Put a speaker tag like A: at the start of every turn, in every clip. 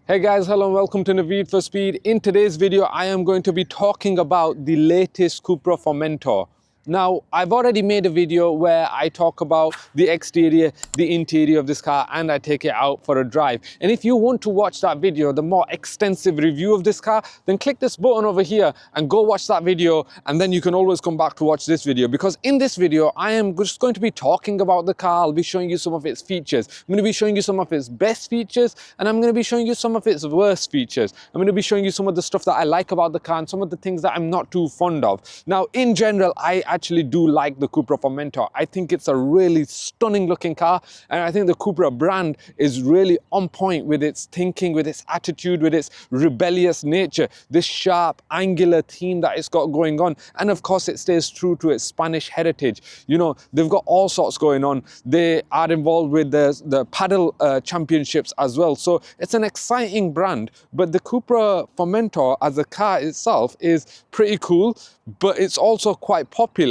A: Hey guys, hello and welcome to Naveed for Speed. In today's video, I am going to be talking about the latest Cupra Formentor. Now, I've already made a video where I talk about the exterior, the interior of this car, and I take it out for a drive. And if you want to watch that video, the more extensive review of this car, then click this button over here and go watch that video. And then you can always come back to watch this video, because in this video, I am just going to be talking about the car. I'll be showing you some of its features. I'm going to be showing you some of its best features, and I'm going to be showing you some of its worst features. I'm going to be showing you some of the stuff that I like about the car and some of the things that I'm not too fond of. Now, in general, I actually do like the Cupra Formentor. I think it's a really stunning looking car, and I think the Cupra brand is really on point with its thinking, with its attitude, with its rebellious nature, this sharp, angular theme that it's got going on. And of course, it stays true to its Spanish heritage. You know, they've got all sorts going on. They are involved with the paddle championships as well. So it's an exciting brand, but the Cupra Formentor as a car itself is pretty cool, but it's also quite popular.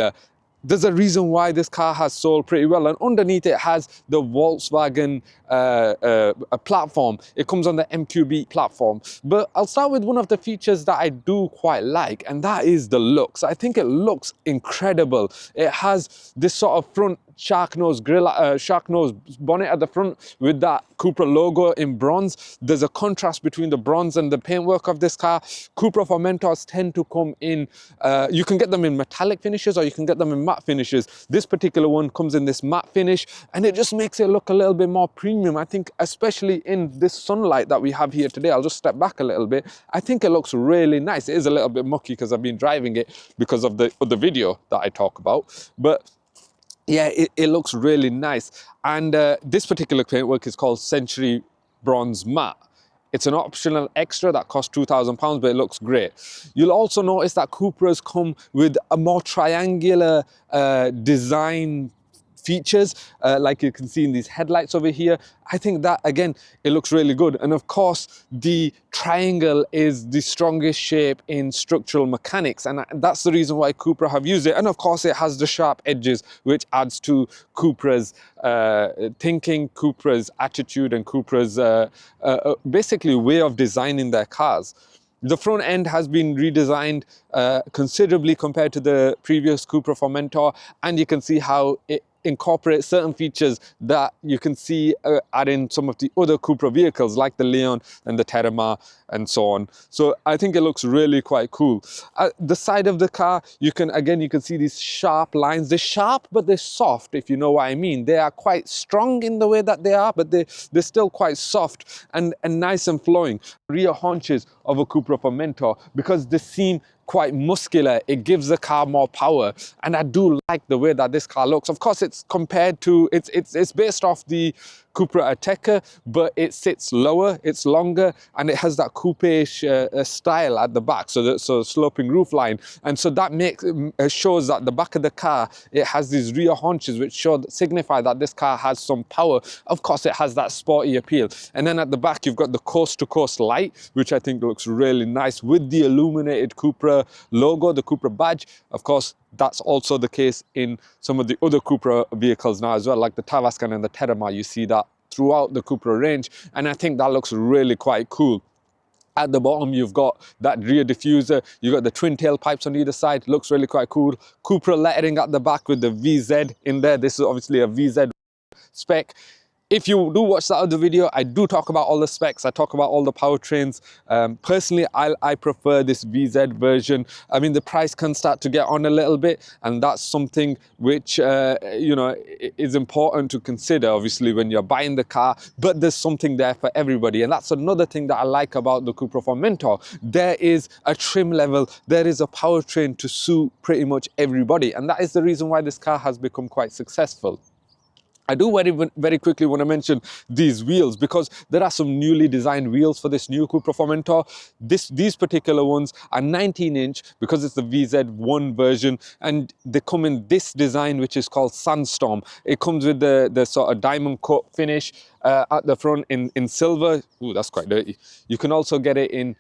A: There's a reason why this car has sold pretty well, and underneath it has the Volkswagen platform. It comes on the MQB platform. But I'll start with one of the features that I do quite like, and that is the looks. I think it looks incredible. It has this sort of front shark nose grill, shark nose bonnet at the front with that Cupra logo in bronze. There's a contrast between the bronze and the paintwork of this car. Cupra Formentors tend to come in, you can get them in metallic finishes or you can get them in matte finishes. This particular one comes in this matte finish, and it just makes it look a little bit more premium. I think especially in this sunlight that we have here today, I'll just step back a little bit. I think it looks really nice. It is a little bit mucky because I've been driving it because of the video that I talk about, but yeah, it looks really nice. And this particular paintwork is called Century Bronze Matte. It's an optional extra that costs £2,000, but it looks great. You'll also notice that Cupras come with a more triangular design features, like you can see in these headlights over here. I think that, again, it looks really good. And of course, the triangle is the strongest shape in structural mechanics, and that's the reason why Cupra have used it. And of course, it has the sharp edges, which adds to Cupra's thinking, Cupra's attitude, and Cupra's basically way of designing their cars. The front end has been redesigned considerably compared to the previous Cupra Formentor, and you can see how it incorporates certain features that you can see are in some of the other Cupra vehicles like the Leon and the Terramar and so on. So I think it looks really quite cool. The side of the car, you can see these sharp lines. They're sharp, but they're soft, if you know what I mean. They are quite strong in the way that they are, but they're still quite soft and nice and flowing. Rear haunches of a Cupra Formentor, because they seem quite muscular, it gives the car more power, and I do like the way that this car looks. Of course, it's compared to it's based off the Cupra Ateca, but it sits lower, it's longer, and it has that coupe-ish style at the back, so sloping roof line, and so that shows that the back of the car, it has these rear haunches which signify that this car has some power. Of course, it has that sporty appeal, and then at the back you've got the coast-to-coast light, which I think looks really nice with the illuminated Cupra logo, the Cupra badge. Of course, that's also the case in some of the other Cupra vehicles now as well, like the Tavascan and the Terramar. You see that throughout the Cupra range, and I think that looks really quite cool. At the bottom, you've got that rear diffuser, you've got the twin tailpipes on either side, looks really quite cool. Cupra lettering at the back with the VZ in there. This is obviously a VZ spec. If you do watch that other video, I do talk about all the specs, I talk about all the powertrains. Personally, I prefer this VZ version. I mean, the price can start to get on a little bit, and that's something which, you know, is important to consider, obviously, when you're buying the car, but there's something there for everybody. And that's another thing that I like about the Cupra Formentor. There is a trim level, there is a powertrain to suit pretty much everybody, and that is the reason why this car has become quite successful. I do very quickly want to mention these wheels, because there are some newly designed wheels for this new Cupra Formentor. These particular ones are 19-inch because it's the VZ1 version, and they come in this design which is called Sandstorm. It comes with the sort of diamond cut finish at the front in silver. Ooh, that's quite dirty. You can also get it in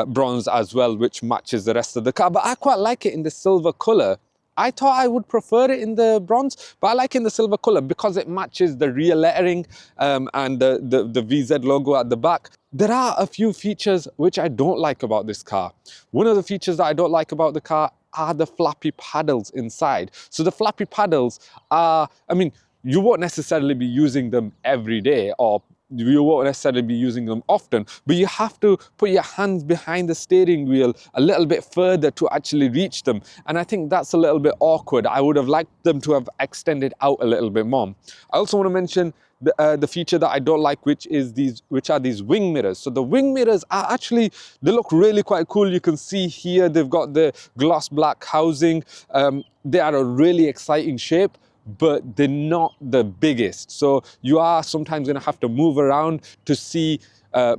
A: bronze as well, which matches the rest of the car, but I quite like it in the silver color. I thought I would prefer it in the bronze, but I like it in the silver color because it matches the rear lettering and the VZ logo at the back. There are a few features which I don't like about this car. One of the features that I don't like about the car are the flappy paddles inside. So the flappy paddles are, I mean, you won't necessarily be using them every day, or you won't necessarily be using them often, but you have to put your hands behind the steering wheel a little bit further to actually reach them. And I think that's a little bit awkward. I would have liked them to have extended out a little bit more. I also want to mention the feature that I don't like, which are these wing mirrors. So the wing mirrors are actually, they look really quite cool. You can see here they've got the gloss black housing. They are a really exciting shape, but they're not the biggest. So you are sometimes going to have to move around to see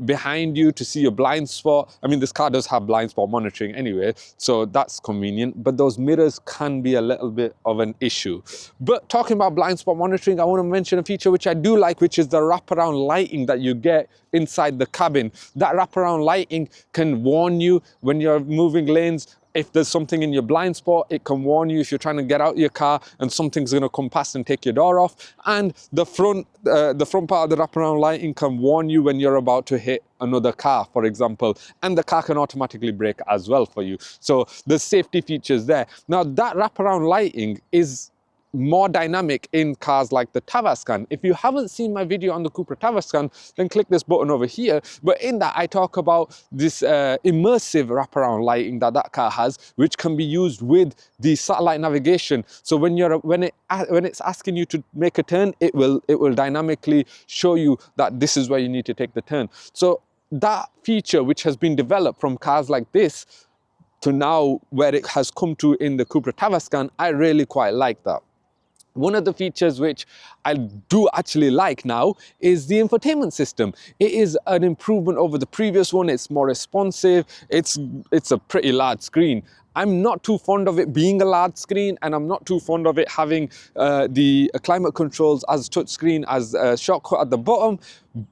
A: behind you, to see your blind spot. I mean, this car does have blind spot monitoring anyway, so that's convenient, but those mirrors can be a little bit of an issue. But talking about blind spot monitoring, I want to mention a feature which I do like, which is the wraparound lighting that you get inside the cabin. That wraparound lighting can warn you when you're moving lanes. If there's something in your blind spot, it can warn you if you're trying to get out your car and something's going to come past and take your door off. And the front part of the wraparound lighting can warn you when you're about to hit another car, for example. And the car can automatically brake as well for you. So there's safety features there. Now, that wraparound lighting is more dynamic in cars like the Tavascan. If you haven't seen my video on the Cupra Tavascan, then click this button over here. But in that, I talk about this immersive wraparound lighting that car has, which can be used with the satellite navigation. So when it's asking you to make a turn, it will dynamically show you that this is where you need to take the turn. So that feature, which has been developed from cars like this to now where it has come to in the Cupra Tavascan, I really quite like that. One of the features which I do actually like now is the infotainment system. It is an improvement over the previous one. It's more responsive. It's a pretty large screen. I'm not too fond of it being a large screen, and I'm not too fond of it having the climate controls as touchscreen, as a shortcut at the bottom.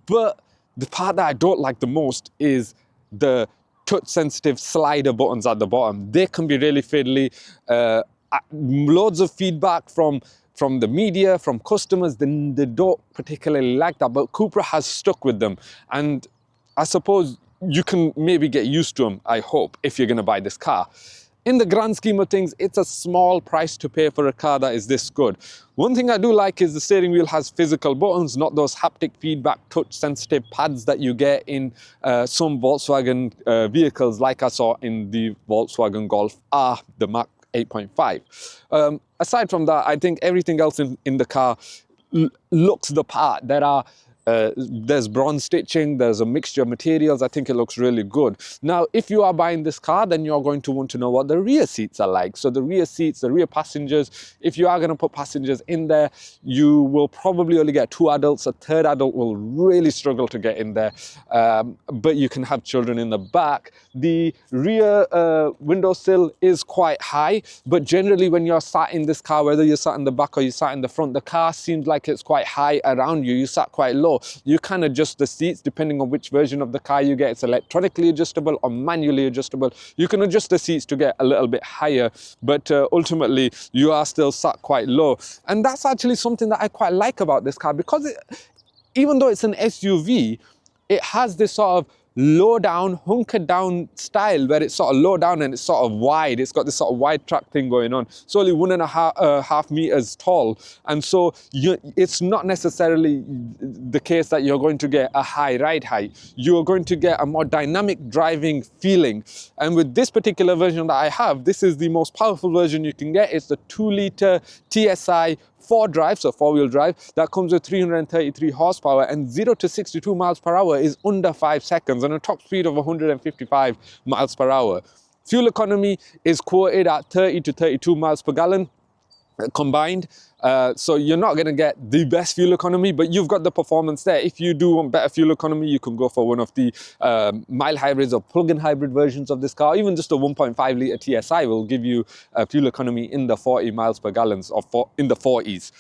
A: But the part that I don't like the most is the touch-sensitive slider buttons at the bottom. They can be really fiddly. Loads of feedback from the media, from customers, they don't particularly like that, but Cupra has stuck with them. And I suppose you can maybe get used to them, I hope, if you're going to buy this car. In the grand scheme of things, it's a small price to pay for a car that is this good. One thing I do like is the steering wheel has physical buttons, not those haptic feedback touch-sensitive pads that you get in some Volkswagen vehicles, like I saw in the Volkswagen Golf R, the Mach 8.5. Aside from that, I think everything else in the car looks the part. There's bronze stitching, there's a mixture of materials. I think it looks really good. Now, if you are buying this car, then you're going to want to know what the rear seats are like. So the rear seats, the rear passengers, if you are going to put passengers in there, you will probably only get 2 adults. A third adult will really struggle to get in there, but you can have children in the back. The rear windowsill is quite high, but generally when you're sat in this car, whether you're sat in the back or you're sat in the front, the car seems like it's quite high around you. You sat quite low. You can adjust the seats depending on which version of the car you get. It's electronically adjustable or manually adjustable. You can adjust the seats to get a little bit higher, but ultimately you are still sat quite low. And that's actually something that I quite like about this car, because even though it's an SUV, it has this sort of low down, hunkered down style where it's sort of low down and it's sort of wide. It's got this sort of wide track thing going on. It's only 1.5 meters tall. And so it's not necessarily the case that you're going to get a high ride height. You're going to get a more dynamic driving feeling. And with this particular version that I have, this is the most powerful version you can get. It's the 2-liter TSI 4-drive, so 4-wheel drive, that comes with 333 horsepower, and 0 to 62 miles per hour is under 5 seconds and a top speed of 155 miles per hour. Fuel economy is quoted at 30 to 32 miles per gallon combined. So you're not going to get the best fuel economy, but you've got the performance there. If you do want better fuel economy, you can go for one of the mild hybrids or plug-in hybrid versions of this car. Even just a 1.5 litre TSI will give you fuel economy in the 40 miles per gallon, or in the 40s.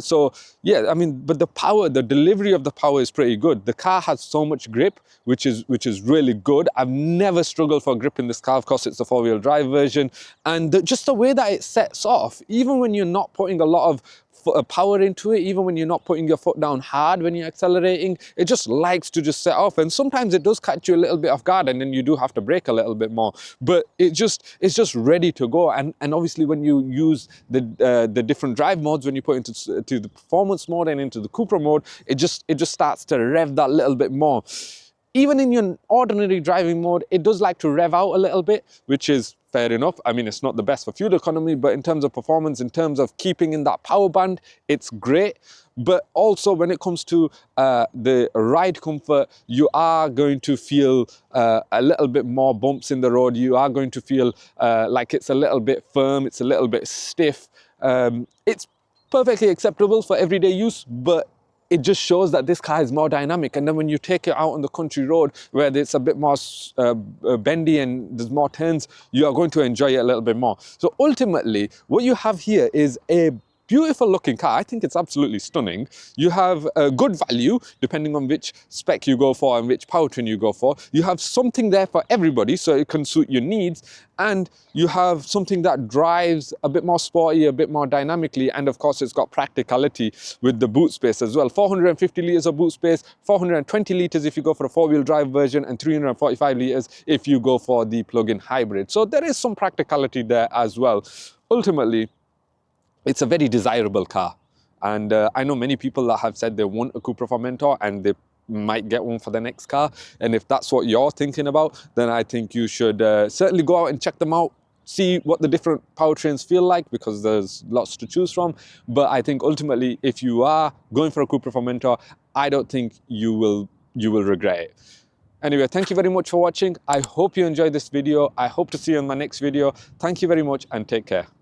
A: So yeah, I mean, but the power, the delivery of the power is pretty good. The car has so much grip, which is really good. I've never struggled for grip in this car. Of course, it's the four-wheel drive version, and just the way that it sets off, even when you're not putting a lot of power into it, even when you're not putting your foot down hard when you're accelerating, it just likes to just set off. And sometimes it does catch you a little bit off guard, and then you do have to brake a little bit more, but it's just ready to go. And obviously when you use the different drive modes, when you put into the performance mode and into the Cupra mode, it just starts to rev that little bit more. Even in your ordinary driving mode, it does like to rev out a little bit, which is fair enough. I mean, it's not the best for fuel economy, but in terms of performance, in terms of keeping in that power band, it's great. But also when it comes to the ride comfort, you are going to feel a little bit more bumps in the road. You are going to feel like it's a little bit firm, it's a little bit stiff. It's perfectly acceptable for everyday use, but it just shows that this car is more dynamic. And then when you take it out on the country road where it's a bit more bendy and there's more turns, you are going to enjoy it a little bit more. So ultimately, what you have here is a beautiful looking car. I think it's absolutely stunning. You have a good value depending on which spec you go for and which powertrain you go for. You have something there for everybody, so it can suit your needs. And you have something that drives a bit more sporty, a bit more dynamically. And of course, it's got practicality with the boot space as well. 450 litres of boot space, 420 litres if you go for a four-wheel drive version, and 345 litres if you go for the plug-in hybrid. So there is some practicality there as well. Ultimately, it's a very desirable car. And I know many people that have said they want a Cupra Formentor and they might get one for the next car. And if that's what you're thinking about, then I think you should certainly go out and check them out, see what the different powertrains feel like, because there's lots to choose from. But I think ultimately, if you are going for a Cupra Formentor, I don't think you will regret it. Anyway, thank you very much for watching. I hope you enjoyed this video. I hope to see you in my next video. Thank you very much and take care.